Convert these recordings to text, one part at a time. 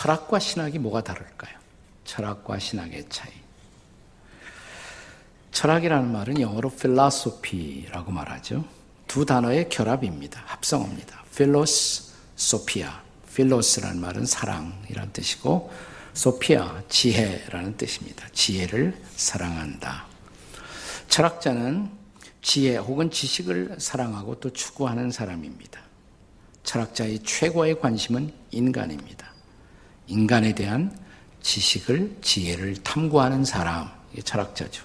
철학과 신학이 뭐가 다를까요? 철학과 신학의 차이. 철학이라는 말은 영어로 philosophy라고 말하죠. 두 단어의 결합입니다. 합성어입니다. philosophia. philos라는 말은 사랑이라는 뜻이고 sophia, 지혜라는 뜻입니다. 지혜를 사랑한다. 철학자는 지혜 혹은 지식을 사랑하고 또 추구하는 사람입니다. 철학자의 최고의 관심은 인간입니다. 인간에 대한 지식을, 지혜를 탐구하는 사람, 이게 철학자죠.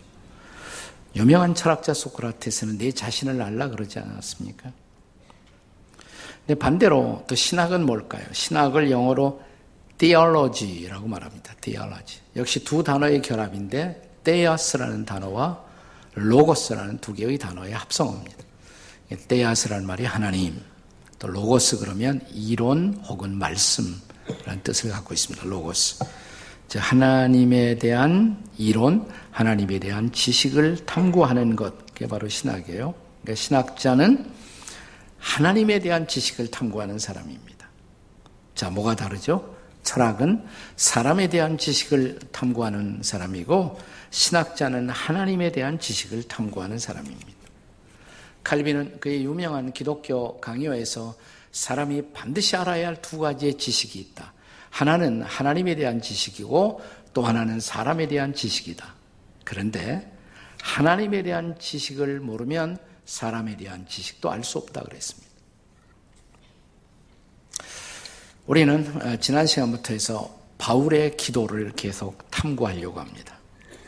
유명한 철학자 소크라테스는 내 자신을 알라 그러지 않았습니까? 근데 반대로 또 신학은 뭘까요? 신학을 영어로 theology라고 말합니다. theology. 역시 두 단어의 결합인데 theos라는 단어와 logos라는 두 개의 단어의 합성어입니다. theos라는 말이 하나님, 또 logos 그러면 이론 혹은 말씀이라는 뜻을 갖고 있습니다. logos. 하나님에 대한 이론, 하나님에 대한 지식을 탐구하는 것, 그게 바로 신학이에요. 그러니까 신학자는 하나님에 대한 지식을 탐구하는 사람입니다. 자, 뭐가 다르죠? 철학은 사람에 대한 지식을 탐구하는 사람이고 신학자는 하나님에 대한 지식을 탐구하는 사람입니다. 칼빈은 그의 유명한 기독교 강요에서 사람이 반드시 알아야 할 두 가지의 지식이 있다. 하나는 하나님에 대한 지식이고 또 하나는 사람에 대한 지식이다. 그런데 하나님에 대한 지식을 모르면 사람에 대한 지식도 알 수 없다 그랬습니다. 우리는 지난 시간부터 해서 바울의 기도를 계속 탐구하려고 합니다.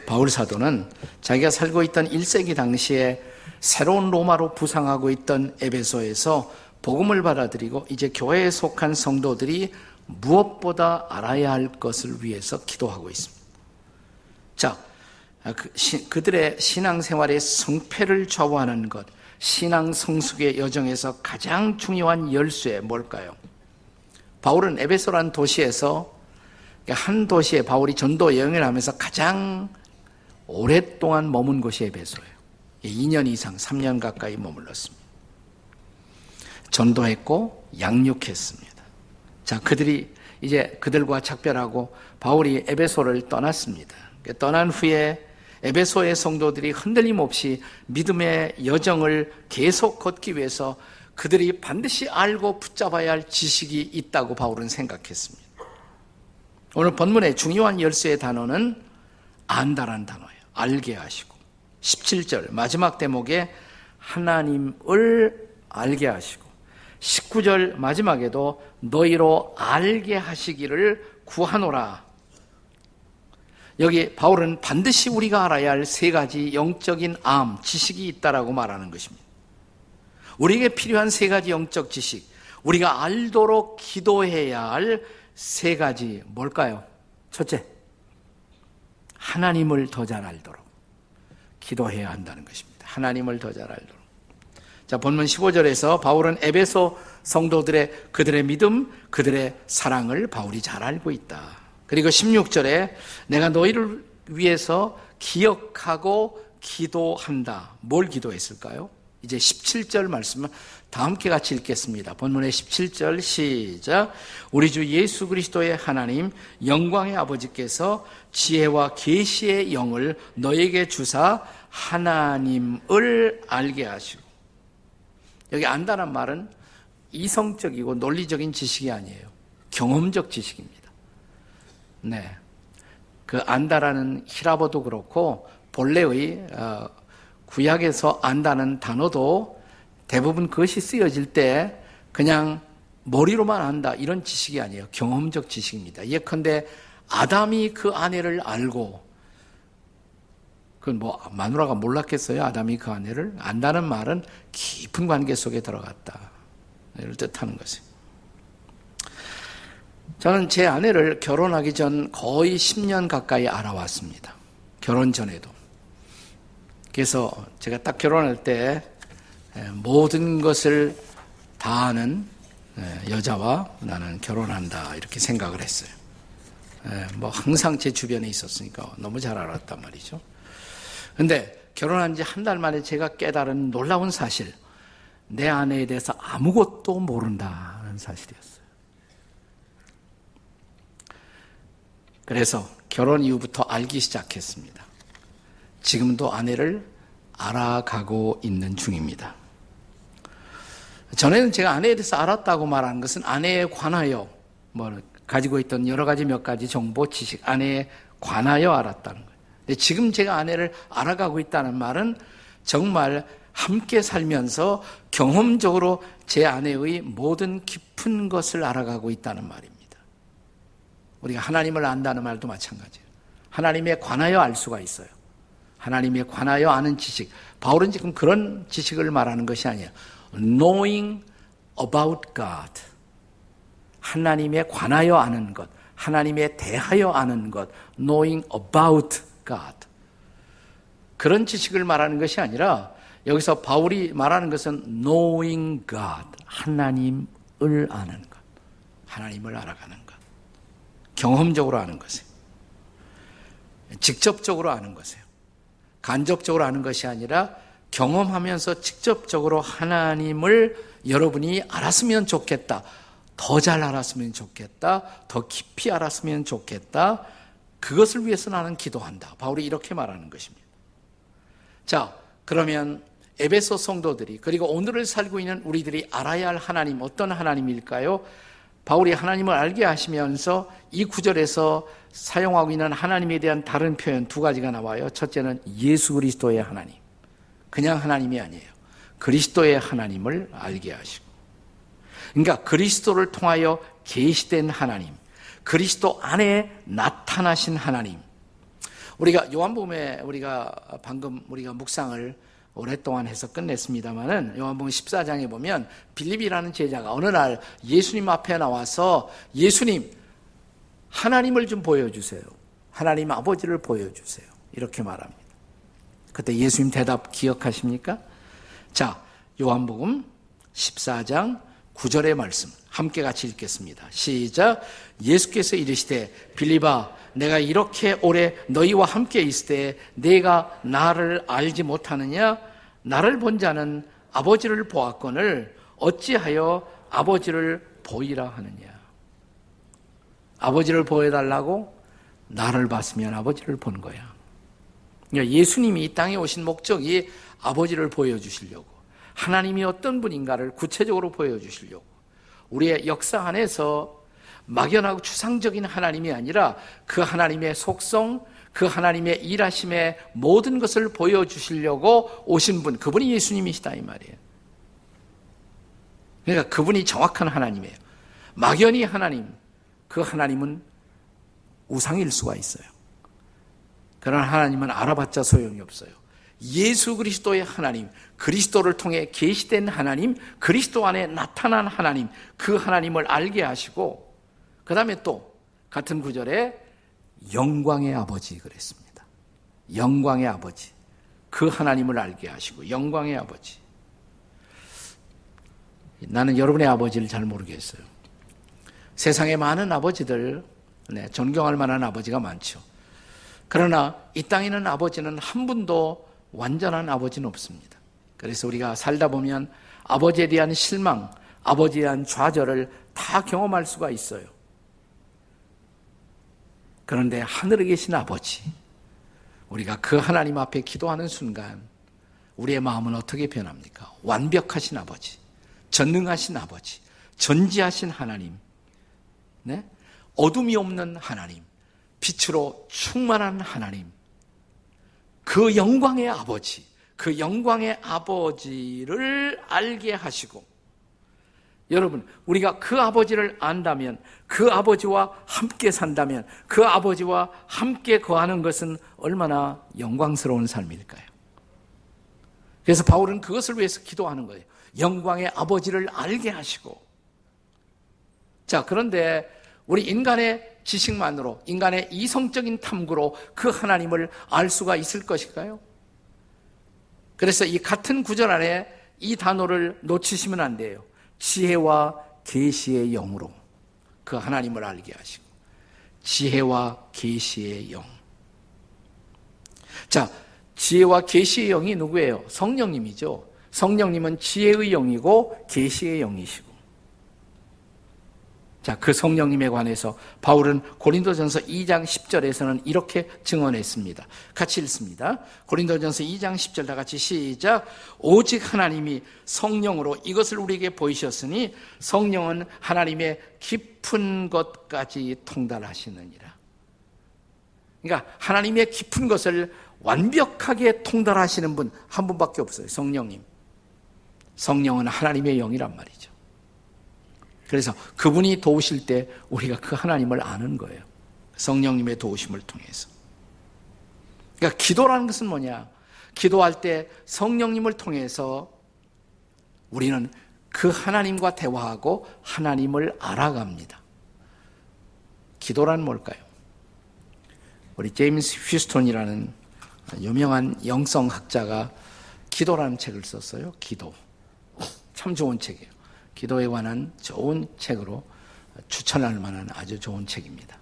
바울 사도는 자기가 살고 있던 1세기 당시에 새로운 로마로 부상하고 있던 에베소에서 복음을 받아들이고 이제 교회에 속한 성도들이 무엇보다 알아야 할 것을 위해서 기도하고 있습니다. 자, 그들의 신앙생활의 성패를 좌우하는 것, 신앙 성숙의 여정에서 가장 중요한 열쇠 뭘까요? 바울은 에베소라는 도시에서 한 도시에 바울이 전도 여행을 하면서 가장 오랫동안 머문 곳이 에베소예요. 2년 이상, 3년 가까이 머물렀습니다. 전도했고 양육했습니다. 자, 그들이 이제 그들과 작별하고 바울이 에베소를 떠났습니다. 떠난 후에 에베소의 성도들이 흔들림 없이 믿음의 여정을 계속 걷기 위해서 그들이 반드시 알고 붙잡아야 할 지식이 있다고 바울은 생각했습니다. 오늘 본문의 중요한 열쇠의 단어는 안다라는 단어예요. 알게 하시고 17절 마지막 대목에 하나님을 알게 하시고 19절 마지막에도 너희로 알게 하시기를 구하노라. 여기 바울은 반드시 우리가 알아야 할 세 가지 영적인 지식이 있다라고 말하는 것입니다. 우리에게 필요한 세 가지 영적 지식, 우리가 알도록 기도해야 할 세 가지 뭘까요? 첫째, 하나님을 더 잘 알도록 기도해야 한다는 것입니다. 하나님을 더 잘 알도록. 자, 본문 15절에서 바울은 에베소 성도들의 그들의 믿음, 그들의 사랑을 바울이 잘 알고 있다. 그리고 16절에 내가 너희를 위해서 기억하고 기도한다. 뭘 기도했을까요? 이제 17절 말씀을 다 함께 같이 읽겠습니다. 본문의 17절 시작. 우리 주 예수 그리스도의 하나님 영광의 아버지께서 지혜와 계시의 영을 너에게 주사 하나님을 알게 하시고. 여기 안다는 말은 이성적이고 논리적인 지식이 아니에요. 경험적 지식입니다. 네, 그 안다라는 히라보도 그렇고 본래의 구약에서 안다는 단어도 대부분 그것이 쓰여질 때 그냥 머리로만 안다 이런 지식이 아니에요. 경험적 지식입니다. 예컨대 아담이 그 아내를 알고, 그건 마누라가 몰랐겠어요? 아담이 그 아내를 안다는 말은 깊은 관계 속에 들어갔다 이를 뜻하는 것이에요. 저는 제 아내를 결혼하기 전 거의 10년 가까이 알아왔습니다. 결혼 전에도. 그래서 제가 딱 결혼할 때 모든 것을 다 아는 여자와 나는 결혼한다 이렇게 생각을 했어요. 항상 제 주변에 있었으니까 너무 잘 알았단 말이죠. 근데 결혼한 지 한 달 만에 제가 깨달은 놀라운 사실, 내 아내에 대해서 아무것도 모른다는 사실이었어요. 그래서 결혼 이후부터 알기 시작했습니다. 지금도 아내를 알아가고 있는 중입니다. 전에는 제가 아내에 대해서 알았다고 말하는 것은 아내에 관하여 가지고 있던 여러 가지 몇 가지 정보, 지식, 아내에 관하여 알았다는 거예요. 근데 지금 제가 아내를 알아가고 있다는 말은 정말 함께 살면서 경험적으로 제 아내의 모든 깊은 것을 알아가고 있다는 말입니다. 우리가 하나님을 안다는 말도 마찬가지예요. 하나님에 관하여 알 수가 있어요. 하나님에 관하여 아는 지식. 바울은 지금 그런 지식을 말하는 것이 아니에요. Knowing about God. 하나님에 관하여 아는 것. 하나님에 대하여 아는 것. Knowing about God. 그런 지식을 말하는 것이 아니라 여기서 바울이 말하는 것은 knowing God. 하나님을 아는 것. 하나님을 알아가는 것. 경험적으로 아는 것이에요. 직접적으로 아는 것이에요. 간접적으로 아는 것이 아니라 경험하면서 직접적으로 하나님을 여러분이 알았으면 좋겠다. 더 잘 알았으면 좋겠다. 더 깊이 알았으면 좋겠다. 그것을 위해서 나는 기도한다. 바울이 이렇게 말하는 것입니다. 자, 그러면 에베소 성도들이 그리고 오늘을 살고 있는 우리들이 알아야 할 하나님 어떤 하나님일까요? 바울이 하나님을 알게 하시면서 이 구절에서 사용하고 있는 하나님에 대한 다른 표현 두 가지가 나와요. 첫째는 예수 그리스도의 하나님. 그냥 하나님이 아니에요. 그리스도의 하나님을 알게 하시고. 그러니까 그리스도를 통하여 계시된 하나님. 그리스도 안에 나타나신 하나님. 우리가 요한복음에 우리가 방금 묵상을 오랫동안 해서 끝냈습니다마는 요한복음 14장에 보면 빌립이라는 제자가 어느 날 예수님 앞에 나와서 예수님 하나님을 좀 보여주세요. 하나님 아버지를 보여주세요. 이렇게 말합니다. 그때 예수님 대답 기억하십니까? 자, 요한복음 14장 9절의 말씀 함께 같이 읽겠습니다. 시작. 예수께서 이르시되 빌립아 내가 이렇게 오래 너희와 함께 있을 때 내가 나를 알지 못하느냐? 나를 본 자는 아버지를 보았거늘 어찌하여 아버지를 보이라 하느냐? 아버지를 보여달라고? 나를 봤으면 아버지를 본 거야. 그러니까 예수님이 이 땅에 오신 목적이 아버지를 보여주시려고, 하나님이 어떤 분인가를 구체적으로 보여주시려고, 우리의 역사 안에서 막연하고 추상적인 하나님이 아니라 그 하나님의 속성, 그 하나님의 일하심의 모든 것을 보여주시려고 오신 분, 그분이 예수님이시다 이 말이에요. 그러니까 그분이 정확한 하나님이에요. 막연히 하나님, 그 하나님은 우상일 수가 있어요. 그런 하나님은 알아봤자 소용이 없어요. 예수 그리스도의 하나님, 그리스도를 통해 계시된 하나님, 그리스도 안에 나타난 하나님, 그 하나님을 알게 하시고, 그 다음에 또 같은 구절에 영광의 아버지 그랬습니다. 영광의 아버지, 그 하나님을 알게 하시고 영광의 아버지. 나는 여러분의 아버지를 잘 모르겠어요. 세상에 많은 아버지들, 존경할 만한 아버지가 많죠. 그러나 이 땅에 있는 아버지는 한 분도 완전한 아버지는 없습니다. 그래서 우리가 살다 보면 아버지에 대한 실망, 아버지에 대한 좌절을 다 경험할 수가 있어요. 그런데 하늘에 계신 아버지, 우리가 그 하나님 앞에 기도하는 순간 우리의 마음은 어떻게 변합니까? 완벽하신 아버지, 전능하신 아버지, 전지하신 하나님, 어둠이 없는 하나님, 빛으로 충만한 하나님, 그 영광의 아버지, 그 영광의 아버지를 알게 하시고, 여러분, 우리가 그 아버지를 안다면, 그 아버지와 함께 산다면, 그 아버지와 함께 거하는 것은 얼마나 영광스러운 삶일까요? 그래서 바울은 그것을 위해서 기도하는 거예요. 영광의 아버지를 알게 하시고. 자, 그런데 우리 인간의 지식만으로, 인간의 이성적인 탐구로 그 하나님을 알 수가 있을 것일까요? 그래서 이 같은 구절 안에 이 단어를 놓치시면 안 돼요. 지혜와 계시의 영으로 그 하나님을 알게 하시고, 지혜와 계시의 영. 자, 지혜와 계시의 영이 누구예요? 성령님이죠. 성령님은 지혜의 영이고 계시의 영이시고. 자, 그 성령님에 관해서 바울은 고린도전서 2장 10절에서는 이렇게 증언했습니다. 같이 읽습니다. 고린도전서 2장 10절 다 같이 시작. 오직 하나님이 성령으로 이것을 우리에게 보이셨으니 성령은 하나님의 깊은 것까지 통달하시느니라. 그러니까 하나님의 깊은 것을 완벽하게 통달하시는 분 한 분밖에 없어요. 성령님. 성령은 하나님의 영이란 말이죠. 그래서 그분이 도우실 때 우리가 그 하나님을 아는 거예요. 성령님의 도우심을 통해서. 그러니까 기도라는 것은 뭐냐? 기도할 때 성령님을 통해서 우리는 그 하나님과 대화하고 하나님을 알아갑니다. 기도란 뭘까요? 우리 제임스 휴스턴이라는 유명한 영성학자가 기도라는 책을 썼어요. 기도. 참 좋은 책이에요. 기도에 관한 좋은 책으로 추천할 만한 아주 좋은 책입니다.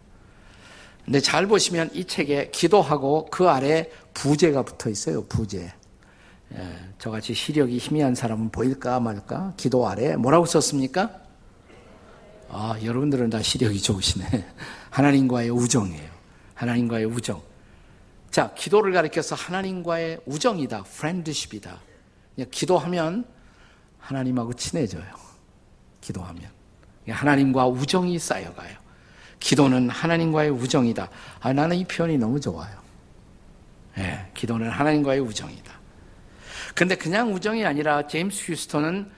근데 잘 보시면 이 책에 기도하고 그 아래 부제가 붙어 있어요. 부제. 저같이 시력이 희미한 사람은 보일까 말까? 기도 아래 뭐라고 썼습니까? 아, 여러분들은 다 시력이 좋으시네. 하나님과의 우정이에요. 하나님과의 우정. 자, 기도를 가리켜서 하나님과의 우정이다. 프렌드십이다. 기도하면 하나님하고 친해져요. 기도하면 하나님과 우정이 쌓여가요. 기도는 하나님과의 우정이다. 아, 나는 이 표현이 너무 좋아요. 기도는 하나님과의 우정이다. 근데 그냥 우정이 아니라 제임스 휴스턴은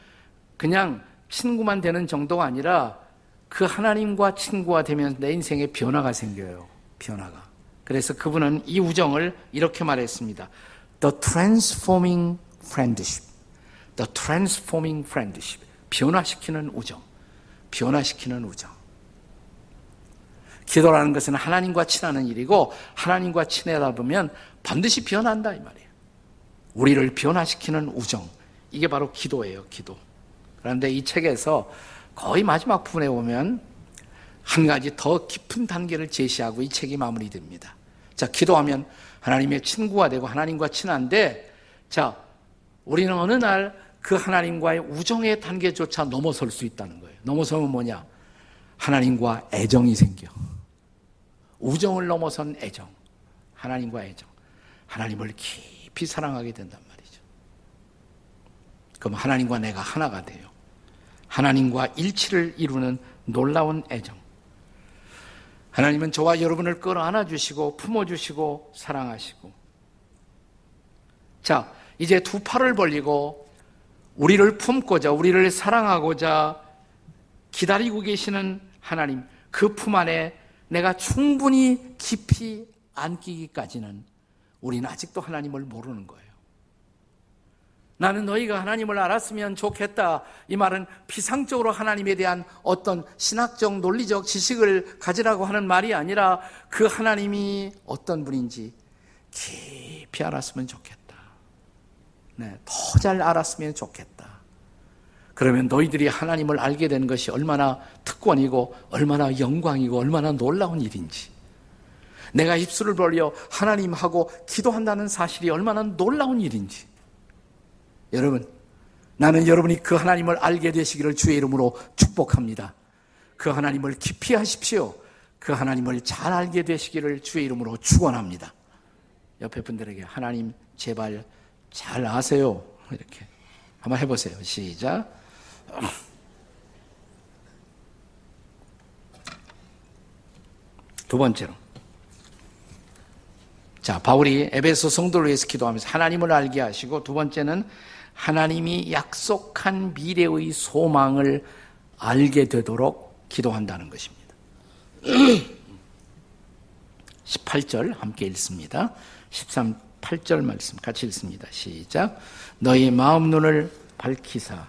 그냥 친구만 되는 정도가 아니라 그 하나님과 친구가 되면 내 인생에 변화가 생겨요. 변화가. 그래서 그분은 이 우정을 이렇게 말했습니다. The transforming friendship. The transforming friendship. 변화시키는 우정. 변화시키는 우정. 기도라는 것은 하나님과 친하는 일이고 하나님과 친하다 보면 반드시 변한다 이 말이에요. 우리를 변화시키는 우정. 이게 바로 기도예요. 기도. 그런데 이 책에서 거의 마지막 부분에 보면 한 가지 더 깊은 단계를 제시하고 이 책이 마무리됩니다. 자, 기도하면 하나님의 친구가 되고 하나님과 친한데, 자, 우리는 어느 날 그 하나님과의 우정의 단계조차 넘어설 수 있다는 거예요. 넘어서면 뭐냐? 하나님과 애정이 생겨. 우정을 넘어선 애정. 하나님과 애정. 하나님을 깊이 사랑하게 된단 말이죠. 그럼 하나님과 내가 하나가 돼요. 하나님과 일치를 이루는 놀라운 애정. 하나님은 저와 여러분을 끌어안아 주시고 품어주시고 사랑하시고, 자, 이제 두 팔을 벌리고 우리를 품고자 우리를 사랑하고자 기다리고 계시는 하나님, 그 품 안에 내가 충분히 깊이 안기기까지는 우리는 아직도 하나님을 모르는 거예요. 나는 너희가 하나님을 알았으면 좋겠다. 이 말은 피상적으로 하나님에 대한 어떤 신학적 논리적 지식을 가지라고 하는 말이 아니라 그 하나님이 어떤 분인지 깊이 알았으면 좋겠다. 네, 더 잘 알았으면 좋겠다. 그러면 너희들이 하나님을 알게 된 것이 얼마나 특권이고 얼마나 영광이고 얼마나 놀라운 일인지, 내가 입술을 벌려 하나님하고 기도한다는 사실이 얼마나 놀라운 일인지, 여러분, 나는 여러분이 그 하나님을 알게 되시기를 주의 이름으로 축복합니다. 그 하나님을 깊이 하십시오. 그 하나님을 잘 알게 되시기를 주의 이름으로 축원합니다. 옆에 분들에게 하나님 제발 잘 아세요. 이렇게 한번 해보세요. 시작. 두 번째로, 자, 바울이 에베소 성도를 위해서 기도하면서 하나님을 알게 하시고, 두 번째는 하나님이 약속한 미래의 소망을 알게 되도록 기도한다는 것입니다. 18절 함께 읽습니다. 8절 말씀 같이 읽습니다. 시작. 너희 마음 눈을 밝히사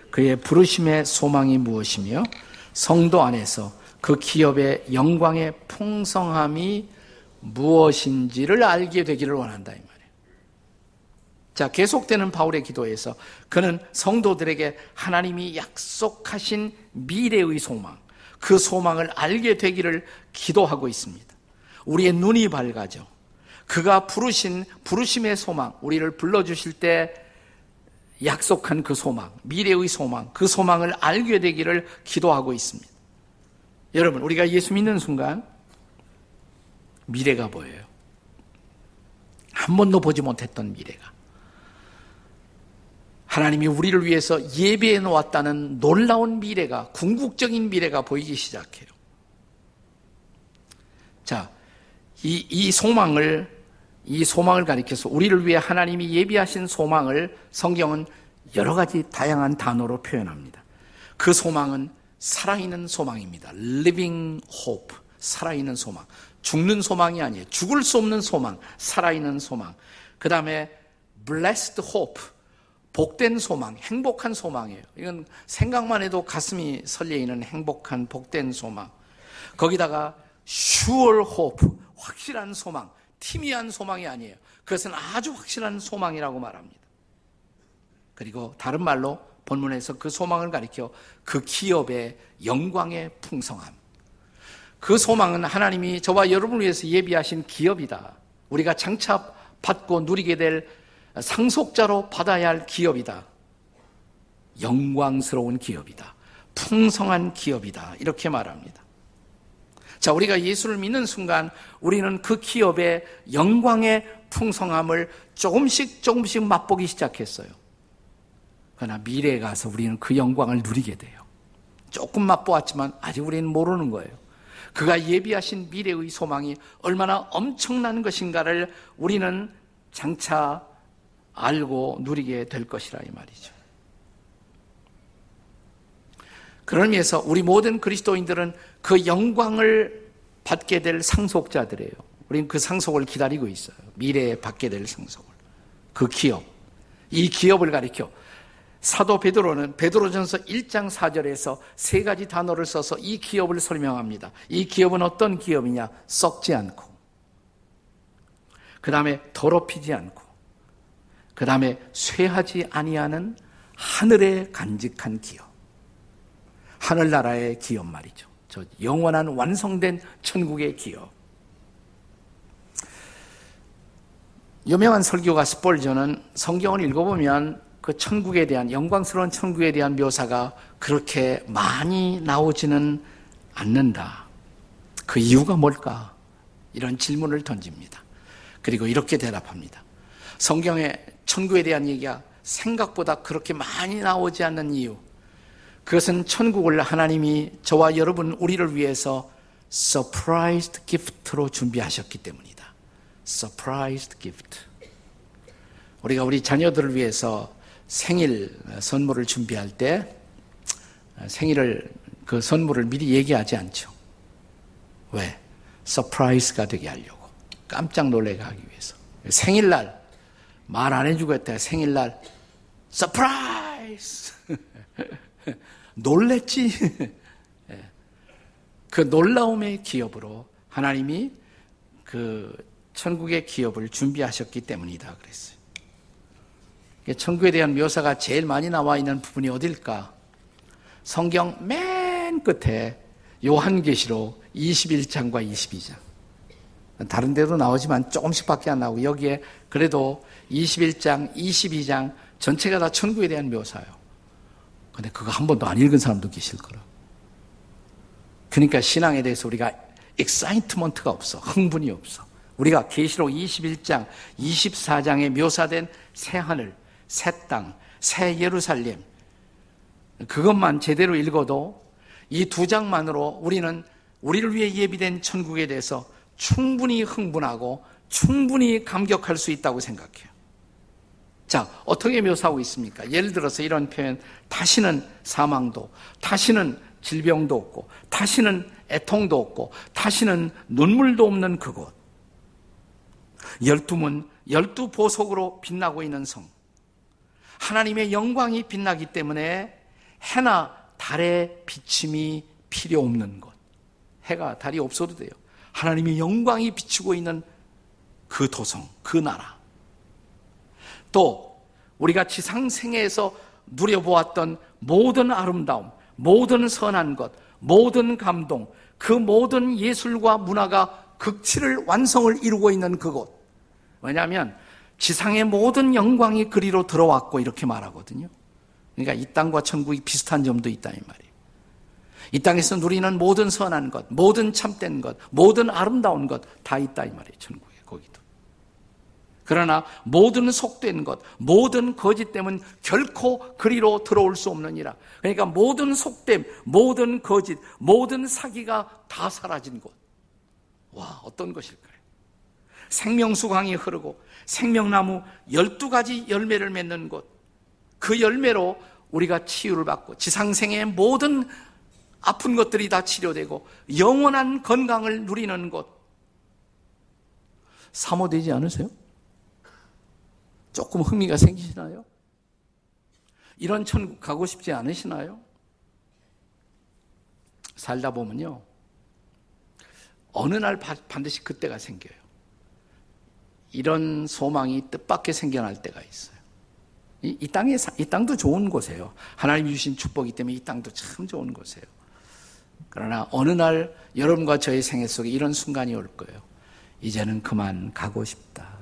그의 부르심의 소망이 무엇이며 성도 안에서 그 기업의 영광의 풍성함이 무엇인지를 알게 되기를 원한다 이 말이에요. 자, 계속되는 바울의 기도에서 그는 성도들에게 하나님이 약속하신 미래의 소망, 그 소망을 알게 되기를 기도하고 있습니다. 우리의 눈이 밝아져 그가 부르신 부르심의 소망, 우리를 불러주실 때 약속한 그 소망, 미래의 소망, 그 소망을 알게 되기를 기도하고 있습니다. 여러분, 우리가 예수 믿는 순간 미래가 보여요. 한 번도 보지 못했던 미래가. 하나님이 우리를 위해서 예비해 놓았다는 놀라운 미래가, 궁극적인 미래가 보이기 시작해요. 자, 이 소망을 가리켜서 우리를 위해 하나님이 예비하신 소망을 성경은 여러 가지 다양한 단어로 표현합니다. 그 소망은 살아있는 소망입니다. Living hope, 살아있는 소망. 죽는 소망이 아니에요. 죽을 수 없는 소망, 살아있는 소망. 그 다음에 blessed hope, 복된 소망, 행복한 소망이에요. 이건 생각만 해도 가슴이 설레이는 행복한 복된 소망. 거기다가 sure hope, 확실한 소망, 희미한 소망이 아니에요. 그것은 아주 확실한 소망이라고 말합니다. 그리고 다른 말로 본문에서 그 소망을 가리켜 그 기업의 영광의 풍성함. 그 소망은 하나님이 저와 여러분을 위해서 예비하신 기업이다. 우리가 장차 받고 누리게 될 상속자로 받아야 할 기업이다. 영광스러운 기업이다. 풍성한 기업이다. 이렇게 말합니다. 자, 우리가 예수를 믿는 순간 우리는 그 기업의 영광의 풍성함을 조금씩 맛보기 시작했어요. 그러나 미래에 가서 우리는 그 영광을 누리게 돼요. 조금 맛보았지만 아직 우리는 모르는 거예요. 그가 예비하신 미래의 소망이 얼마나 엄청난 것인가를 우리는 장차 알고 누리게 될 것이라 이 말이죠. 그런 의미에서 우리 모든 그리스도인들은 그 영광을 받게 될 상속자들이에요. 우리는 그 상속을 기다리고 있어요. 미래에 받게 될 상속을. 그 기업. 이 기업을 가리켜 사도 베드로는 베드로전서 1장 4절에서 세 가지 단어를 써서 이 기업을 설명합니다. 이 기업은 어떤 기업이냐? 썩지 않고, 그 다음에 더럽히지 않고, 그 다음에 쇠하지 아니하는 하늘의 간직한 기업. 하늘나라의 기업 말이죠. 저 영원한 완성된 천국의 기업. 유명한 설교가 스폴전은 성경을 읽어보면 그 천국에 대한, 영광스러운 천국에 대한 묘사가 그렇게 많이 나오지는 않는다. 그 이유가 뭘까? 이런 질문을 던집니다. 그리고 이렇게 대답합니다. 성경에 천국에 대한 얘기가 생각보다 그렇게 많이 나오지 않는 이유, 그것은 천국을 하나님이 저와 여러분 우리를 위해서 surprise gift로 준비하셨기 때문이다. surprise gift. 우리가 우리 자녀들을 위해서 생일 선물을 준비할 때 그 선물을 미리 얘기하지 않죠. 왜? 서프라이즈가 되게 하려고, 깜짝 놀라게 하기 위해서. 생일날 말 안 해주고 했다. 생일날 서프라이즈 놀랬지. 그 놀라움의 기업으로 하나님이 그 천국의 기업을 준비하셨기 때문이다 그랬어요. 천국에 대한 묘사가 제일 많이 나와 있는 부분이 어딜까? 성경 맨 끝에 요한계시록 21장과 22장. 다른 데도 나오지만 조금씩밖에 안 나오고, 여기에 그래도 21장, 22장 전체가 다 천국에 대한 묘사예요. 근데 그거 한 번도 안 읽은 사람도 계실 거라. 그러니까 신앙에 대해서 우리가 익사이트먼트가 없어. 흥분이 없어. 우리가 계시록 21장, 24장에 묘사된 새 하늘, 새 땅, 새 예루살렘, 그것만 제대로 읽어도 이 두 장만으로 우리는 우리를 위해 예비된 천국에 대해서 충분히 흥분하고 충분히 감격할 수 있다고 생각해요. 자, 어떻게 묘사하고 있습니까? 예를 들어서 이런 표현, 다시는 사망도, 다시는 질병도 없고, 다시는 애통도 없고, 다시는 눈물도 없는 그곳. 12문, 12보석으로 빛나고 있는 성. 하나님의 영광이 빛나기 때문에 해나 달의 비침이 필요 없는 곳. 해가 달이 없어도 돼요. 하나님의 영광이 비추고 있는 그 도성, 그 나라. 또 우리가 지상 생애에서 누려보았던 모든 아름다움, 모든 선한 것, 모든 감동, 그 모든 예술과 문화가 극치를 완성을 이루고 있는 그곳. 왜냐하면 지상의 모든 영광이 그리로 들어왔고 이렇게 말하거든요. 그러니까 이 땅과 천국이 비슷한 점도 있다 이 말이에요. 이 땅에서 누리는 모든 선한 것, 모든 참된 것, 모든 아름다운 것 다 있다 이 말이에요. 천국에 거기도. 그러나 모든 속된 것, 모든 거짓됨은 결코 그리로 들어올 수 없느니라. 그러니까 모든 속됨, 모든 거짓, 모든 사기가 다 사라진 곳. 와, 어떤 것일까요? 생명수강이 흐르고 생명나무 12가지 열매를 맺는 곳. 그 열매로 우리가 치유를 받고 지상생의 모든 아픈 것들이 다 치료되고 영원한 건강을 누리는 곳. 사모되지 않으세요? 조금 흥미가 생기시나요? 이런 천국 가고 싶지 않으시나요? 살다 보면요, 어느 날 반드시 그때가 생겨요. 이런 소망이 뜻밖의 생겨날 때가 있어요. 이 땅도 좋은 곳이에요. 하나님이 주신 축복이기 때문에 이 땅도 참 좋은 곳이에요. 그러나 어느 날 여러분과 저의 생애 속에 이런 순간이 올 거예요. 이제는 그만 가고 싶다.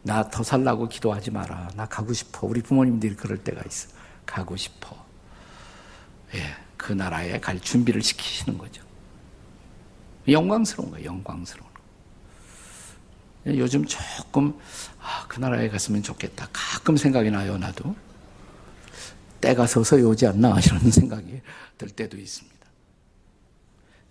나 더 살라고 기도하지 마라. 나 가고 싶어. 우리 부모님들이 그럴 때가 있어. 가고 싶어. 예, 그 나라에 갈 준비를 시키시는 거죠. 영광스러운 거예요. 영광스러운 거. 요즘 조금 그 나라에 갔으면 좋겠다. 가끔 생각이 나요. 나도. 때가 서서히 오지 않나 이런 생각이 들 때도 있습니다.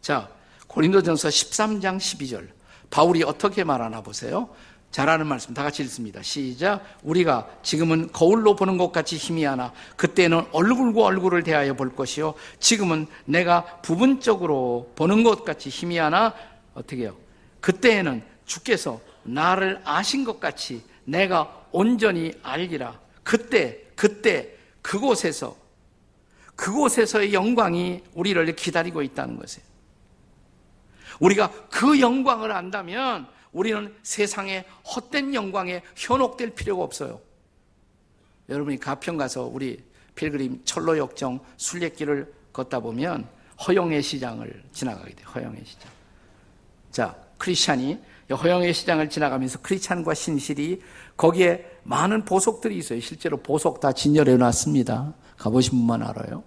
자, 고린도전서 13장 12절 바울이 어떻게 말하나 보세요. 잘하는 말씀 다 같이 읽습니다. 시작. 우리가 지금은 거울로 보는 것 같이 희미하나 그때는 얼굴과 얼굴을 대하여 볼 것이요 지금은 내가 부분적으로 보는 것 같이 희미하나 어떻게 해요? 그때에는 주께서 나를 아신 것 같이 내가 온전히 알리라. 그때 그곳에서의 영광이 우리를 기다리고 있다는 것이에요. 우리가 그 영광을 안다면 우리는 세상의 헛된 영광에 현혹될 필요가 없어요. 여러분이 가평 가서 우리 필그림 철로역정 순례길을 걷다 보면 허영의 시장을 지나가게 돼요. 허영의 시장. 자, 크리스찬이 허영의 시장을 지나가면서 크리스찬과 신실이 거기에 많은 보석들이 있어요. 실제로 보석 다 진열해 놨습니다. 가보신 분만 알아요.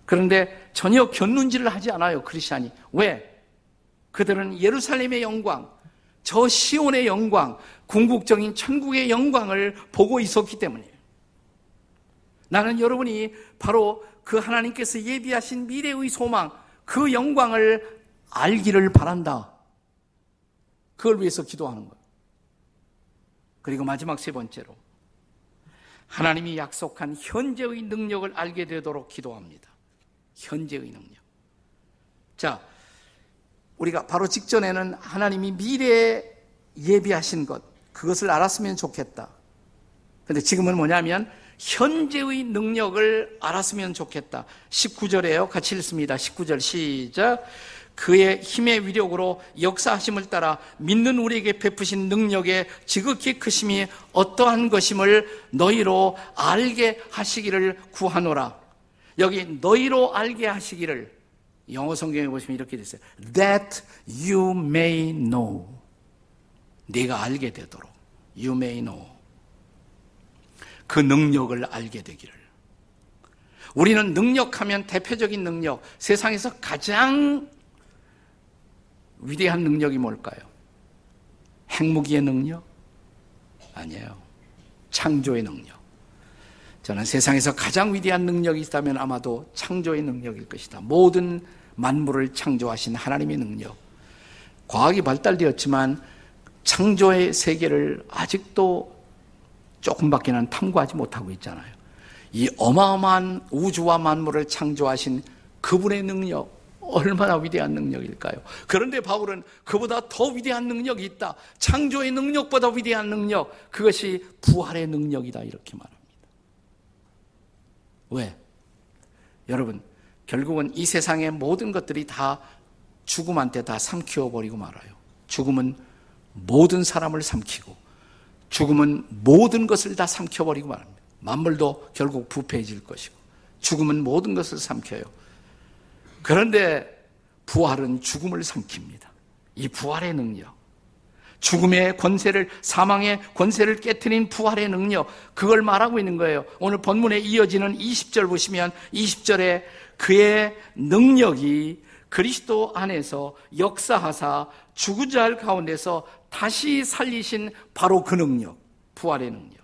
그런데 전혀 곁눈질을 하지 않아요. 크리스찬이. 왜? 그들은 예루살렘의 영광, 저 시온의 영광, 궁극적인 천국의 영광을 보고 있었기 때문이에요. 나는 여러분이 바로 그 하나님께서 예비하신 미래의 소망, 그 영광을 알기를 바란다. 그걸 위해서 기도하는 거예요. 그리고 마지막 세 번째로 하나님이 약속한 현재의 능력을 알게 되도록 기도합니다. 현재의 능력. 자, 우리가 바로 직전에는 하나님이 미래에 예비하신 것, 그것을 알았으면 좋겠다. 그런데 지금은 뭐냐면 현재의 능력을 알았으면 좋겠다. 19절에요. 같이 읽습니다. 19절 시작. 그의 힘의 위력으로 역사하심을 따라 믿는 우리에게 베푸신 능력의 지극히 크심이 어떠한 것임을 너희로 알게 하시기를 구하노라. 여기 너희로 알게 하시기를 영어 성경에 보시면 이렇게 되어 있어요. That you may know. 네가 알게 되도록. You may know. 그 능력을 알게 되기를. 우리는 능력하면 대표적인 능력, 세상에서 가장 위대한 능력이 뭘까요? 핵무기의 능력? 아니에요. 창조의 능력. 저는 세상에서 가장 위대한 능력이 있다면 아마도 창조의 능력일 것이다. 모든 만물을 창조하신 하나님의 능력. 과학이 발달되었지만 창조의 세계를 아직도 조금밖에는 탐구하지 못하고 있잖아요. 이 어마어마한 우주와 만물을 창조하신 그분의 능력, 얼마나 위대한 능력일까요? 그런데 바울은 그보다 더 위대한 능력이 있다. 창조의 능력보다 위대한 능력, 그것이 부활의 능력이다 이렇게 말합니다. 왜? 여러분, 결국은 이 세상의 모든 것들이 다 죽음한테 다 삼키워버리고 말아요. 죽음은 모든 사람을 삼키고 죽음은 모든 것을 다 삼켜버리고 말합니다. 만물도 결국 부패해질 것이고 죽음은 모든 것을 삼켜요. 그런데 부활은 죽음을 삼킵니다. 이 부활의 능력. 죽음의 권세를, 사망의 권세를 깨트린 부활의 능력, 그걸 말하고 있는 거예요. 오늘 본문에 이어지는 20절 보시면 20절에 그의 능력이 그리스도 안에서 역사하사 죽은 자 가운데서 다시 살리신 바로 그 능력, 부활의 능력.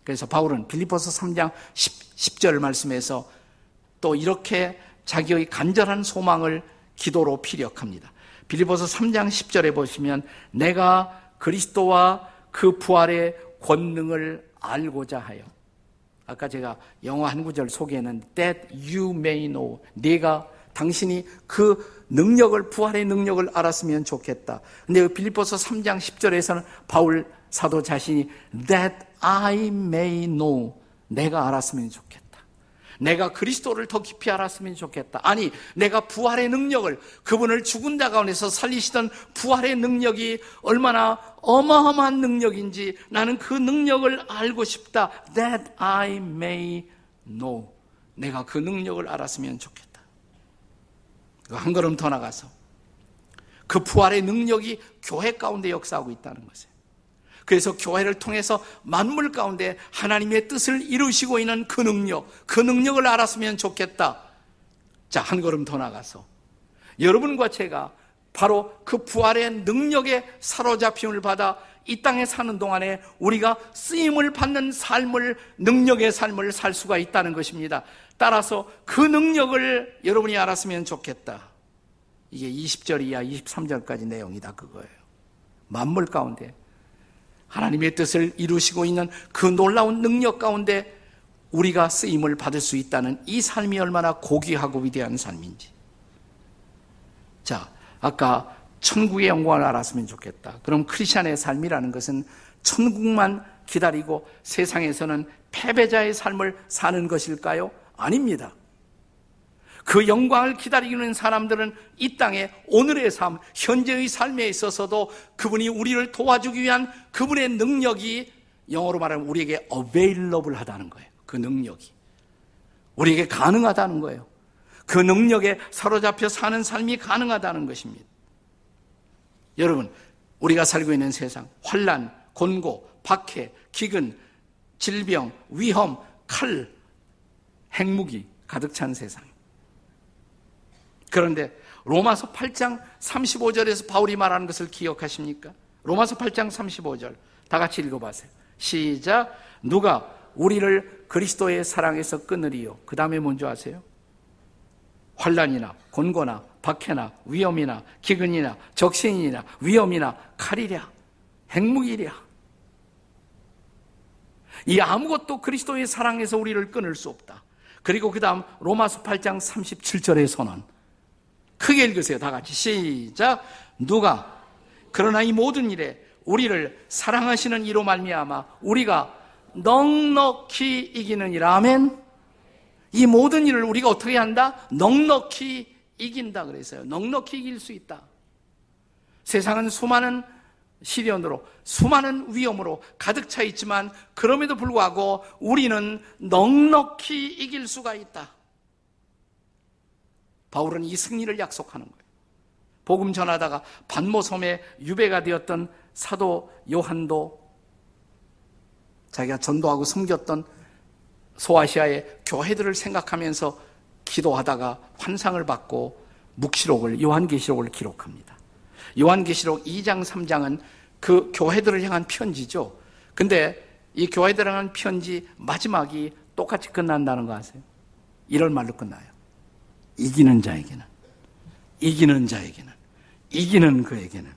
그래서 바울은 빌립보서 3장 10절 말씀에서 또 이렇게 자기의 간절한 소망을 기도로 피력합니다. 빌립보서 3장 10절에 보시면 내가 그리스도와 그 부활의 권능을 알고자 하여, 아까 제가 영어 한 구절 소개는 that you may know, 당신이 그 능력을, 부활의 능력을 알았으면 좋겠다. 근데 빌립보서 3장 10절에서는 바울 사도 자신이 that I may know, 내가 알았으면 좋겠다. 내가 그리스도를 더 깊이 알았으면 좋겠다. 아니, 내가 부활의 능력을, 그분을 죽은 자 가운데서 살리시던 부활의 능력이 얼마나 어마어마한 능력인지 나는 그 능력을 알고 싶다. That I may know. 내가 그 능력을 알았으면 좋겠다. 한 걸음 더 나가서 그 부활의 능력이 교회 가운데 역사하고 있다는 것이에요. 그래서 교회를 통해서 만물 가운데 하나님의 뜻을 이루시고 있는 그 능력을 알았으면 좋겠다. 자, 한 걸음 더 나가서 여러분과 제가 바로 그 부활의 능력에 사로잡힘을 받아 이 땅에 사는 동안에 우리가 쓰임을 받는 삶을, 능력의 삶을 살 수가 있다는 것입니다. 따라서 그 능력을 여러분이 알았으면 좋겠다. 이게 20절 이하 23절까지 내용이다, 그거예요. 만물 가운데 하나님의 뜻을 이루시고 있는 그 놀라운 능력 가운데 우리가 쓰임을 받을 수 있다는 이 삶이 얼마나 고귀하고 위대한 삶인지. 자, 아까 천국의 영광을 알았으면 좋겠다. 그럼 크리스찬의 삶이라는 것은 천국만 기다리고 세상에서는 패배자의 삶을 사는 것일까요? 아닙니다. 그 영광을 기다리는 사람들은 이 땅에 오늘의 삶, 현재의 삶에 있어서도 그분이 우리를 도와주기 위한 그분의 능력이, 영어로 말하면 우리에게 available 하다는 거예요. 그 능력이 우리에게 가능하다는 거예요. 그 능력에 사로잡혀 사는 삶이 가능하다는 것입니다. 여러분, 우리가 살고 있는 세상, 환난, 곤고, 박해, 기근, 질병, 위험, 칼, 핵무기 가득 찬 세상. 그런데 로마서 8장 35절에서 바울이 말하는 것을 기억하십니까? 로마서 8장 35절 다 같이 읽어보세요. 시작. 누가 우리를 그리스도의 사랑에서 끊으리요. 그 다음에 뭔지 아세요? 환난이나 곤고나 박해나 위험이나 기근이나 적신이나 위험이나 칼이랴 핵무기랴. 이 아무것도 그리스도의 사랑에서 우리를 끊을 수 없다. 그리고 그 다음 로마서 8장 37절의 선언 크게 읽으세요. 다 같이 시작. 누가 그러나 이 모든 일에 우리를 사랑하시는 이로 말미암아 우리가 넉넉히 이기느니라. 아멘. 이 모든 일을 우리가 어떻게 한다? 넉넉히 이긴다 그랬어요. 넉넉히 이길 수 있다. 세상은 수많은 시련으로, 수많은 위험으로 가득 차 있지만 그럼에도 불구하고 우리는 넉넉히 이길 수가 있다. 바울은 이 승리를 약속하는 거예요. 복음 전하다가 반모섬에 유배가 되었던 사도 요한도 자기가 전도하고 섬겼던 소아시아의 교회들을 생각하면서 기도하다가 환상을 받고 묵시록을, 요한계시록을 기록합니다. 요한계시록 2장 3장은 그 교회들을 향한 편지죠. 근데 이 교회들을 향한 편지 마지막이 똑같이 끝난다는 거 아세요? 이런 말로 끝나요. 이기는 자에게는, 이기는 자에게는, 이기는 그에게는.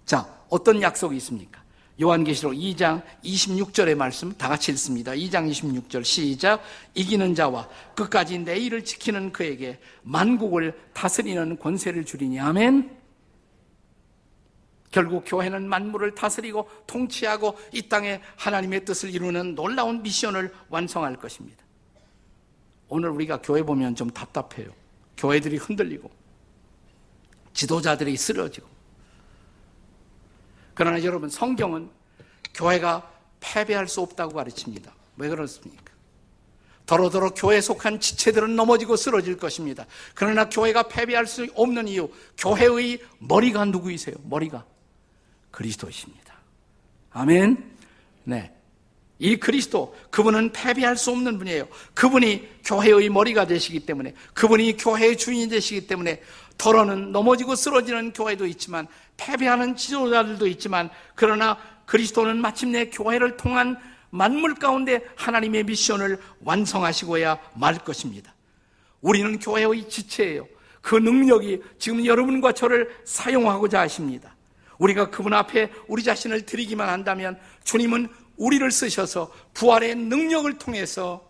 자, 어떤 약속이 있습니까? 요한계시록 2장 26절의 말씀 다 같이 읽습니다. 2장 26절 시작. 이기는 자와 끝까지 내 일을 지키는 그에게 만국을 다스리는 권세를 주리니. 아멘. 결국 교회는 만물을 다스리고 통치하고 이 땅에 하나님의 뜻을 이루는 놀라운 미션을 완성할 것입니다. 오늘 우리가 교회 보면 좀 답답해요. 교회들이 흔들리고 지도자들이 쓰러지고. 그러나 여러분, 성경은 교회가 패배할 수 없다고 가르칩니다. 왜 그렇습니까? 더러더러 교회에 속한 지체들은 넘어지고 쓰러질 것입니다. 그러나 교회가 패배할 수 없는 이유, 교회의 머리가 누구이세요? 머리가 그리스도이십니다. 아멘. 네. 이 그리스도, 그분은 패배할 수 없는 분이에요. 그분이 교회의 머리가 되시기 때문에, 그분이 교회의 주인이 되시기 때문에, 더러는 넘어지고 쓰러지는 교회도 있지만, 패배하는 지도자들도 있지만, 그러나 그리스도는 마침내 교회를 통한 만물 가운데 하나님의 미션을 완성하시고야 말 것입니다. 우리는 교회의 지체예요. 그 능력이 지금 여러분과 저를 사용하고자 하십니다. 우리가 그분 앞에 우리 자신을 드리기만 한다면 주님은 우리를 쓰셔서 부활의 능력을 통해서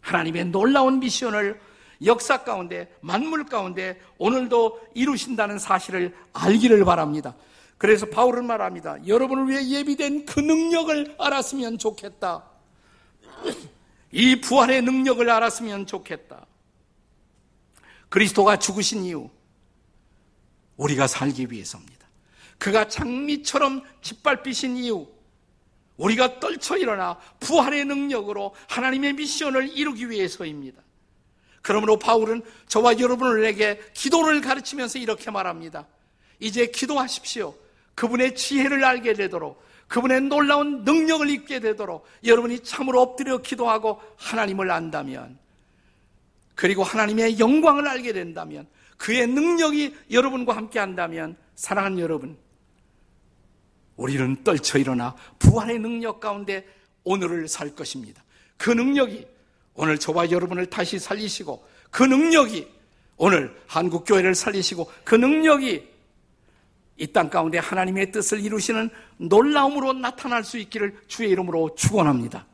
하나님의 놀라운 미션을 역사 가운데, 만물 가운데 오늘도 이루신다는 사실을 알기를 바랍니다. 그래서 바울은 말합니다. 여러분을 위해 예비된 그 능력을 알았으면 좋겠다. 이 부활의 능력을 알았으면 좋겠다. 그리스도가 죽으신 이유, 우리가 살기 위해서입니다. 그가 장미처럼 짓밟히신 이유, 우리가 떨쳐 일어나 부활의 능력으로 하나님의 미션을 이루기 위해서입니다. 그러므로 바울은 저와 여러분에게 기도를 가르치면서 이렇게 말합니다. 이제 기도하십시오. 그분의 지혜를 알게 되도록, 그분의 놀라운 능력을 입게 되도록 여러분이 참으로 엎드려 기도하고 하나님을 안다면, 그리고 하나님의 영광을 알게 된다면, 그의 능력이 여러분과 함께 한다면, 사랑하는 여러분, 우리는 떨쳐 일어나 부활의 능력 가운데 오늘을 살 것입니다. 그 능력이 오늘 저와 여러분을 다시 살리시고, 그 능력이 오늘 한국교회를 살리시고, 그 능력이 이 땅 가운데 하나님의 뜻을 이루시는 놀라움으로 나타날 수 있기를 주의 이름으로 축원합니다.